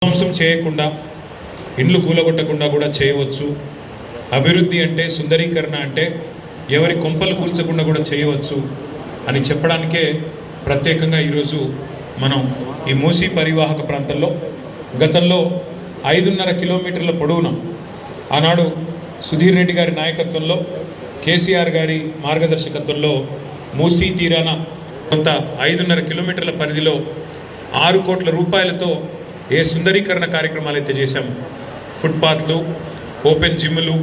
ధ్వంసం చేయకుండా ఇండ్లు కూలగొట్టకుండా కూడా చేయవచ్చు. అభివృద్ధి అంటే సుందరీకరణ అంటే ఎవరి కొంపలు కూల్చకుండా కూడా చేయవచ్చు అని చెప్పడానికే ప్రత్యేకంగా ఈరోజు మనం ఈ మూసీ పరివాహక ప్రాంతంలో గతంలో 5.5 కిలోమీటర్ల పొడవున ఆనాడు సుధీర్ రెడ్డి గారి నాయకత్వంలో కేసీఆర్ గారి మార్గదర్శకత్వంలో మూసీ తీరాన కొంత 5.5 కిలోమీటర్ల పరిధిలో 6 కోట్ల రూపాయలతో ఏ సుందరీకరణ కార్యక్రమాలు అయితే చేశాము. ఫుట్పాత్లు, ఓపెన్ జిమ్లు,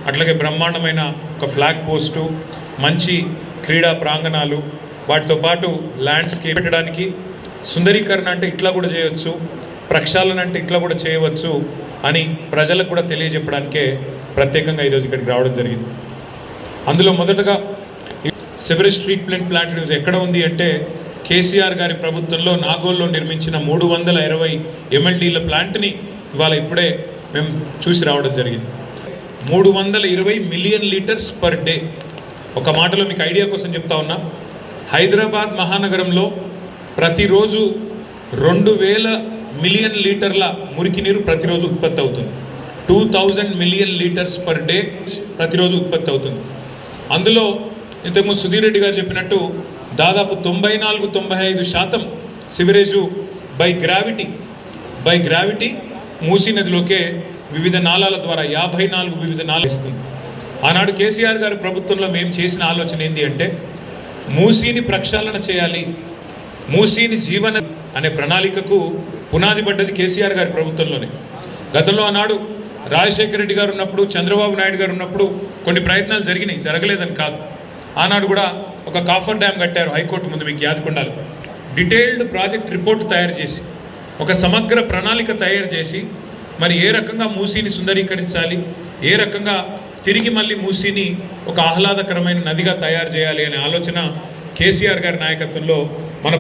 అట్లాగే బ్రహ్మాండమైన ఒక ఫ్లాగ్ పోస్టు, మంచి క్రీడా ప్రాంగణాలు, వాటితో పాటు ల్యాండ్స్కేప్ పెట్టడానికి సుందరీకరణ అంటే ఇట్లా కూడా చేయవచ్చు, ప్రక్షాళన అంటే ఇట్లా కూడా చేయవచ్చు అని ప్రజలకు కూడా తెలియజెప్పడానికే ప్రత్యేకంగా ఈరోజు ఇక్కడికి రావడం జరిగింది. అందులో మొదటగా సివరేజ్ ట్రీట్మెంట్ ప్లాంట్ ఎక్కడ ఉంది అంటే కేసీఆర్ గారి ప్రభుత్వంలో నాగోల్లో నిర్మించిన 320 MLDల ప్లాంట్ని ఇవాళ ఇప్పుడే మేము చూసి రావడం జరిగింది. 320 మిలియన్ లీటర్స్ పర్ డే. ఒక మాటలో మీకు ఐడియా కోసం చెప్తా ఉన్నా, హైదరాబాద్ మహానగరంలో ప్రతిరోజు 2000 మిలియన్ లీటర్ల మురికి నీరు ప్రతిరోజు ఉత్పత్తి అవుతుంది. 2000 మిలియన్ లీటర్స్ పర్ డే ప్రతిరోజు ఉత్పత్తి అవుతుంది. అందులో ఇంతకుముందు సుధీర్ రెడ్డి గారు చెప్పినట్టు దాదాపు 94-95% సివరేజు బై గ్రావిటీ మూసీ నదిలోకే వివిధ నాళాల ద్వారా 54 వివిధ నాళాలు ఇస్తుంది. ఆనాడు కేసీఆర్ గారి ప్రభుత్వంలో మేము చేసిన ఆలోచన ఏంటి అంటే మూసీని ప్రక్షాళన చేయాలి, మూసీని జీవన అనే ప్రణాళికకు పునాది పడ్డది కేసీఆర్ గారి ప్రభుత్వంలోనే. గతంలో ఆనాడు రాజశేఖర రెడ్డి గారు ఉన్నప్పుడు, చంద్రబాబు నాయుడు గారు ఉన్నప్పుడు కొన్ని ప్రయత్నాలు జరిగినాయి, జరగలేదని కాదు. ఆనాడు కూడా ఒక కాఫర్ డ్యామ్ కట్టారు హైకోర్టు ముందు, మీకు యాదకుండాలి. డీటెయిల్డ్ ప్రాజెక్ట్ రిపోర్ట్ తయారు చేసి ఒక సమగ్ర ప్రణాళిక తయారు చేసి మరి ఏ రకంగా మూసీని సుందరీకరించాలి, ఏ రకంగా తిరిగి మళ్ళీ మూసీని ఒక ఆహ్లాదకరమైన నదిగా తయారు చేయాలి అనే ఆలోచన కేసీఆర్ గారి నాయకత్వంలో మన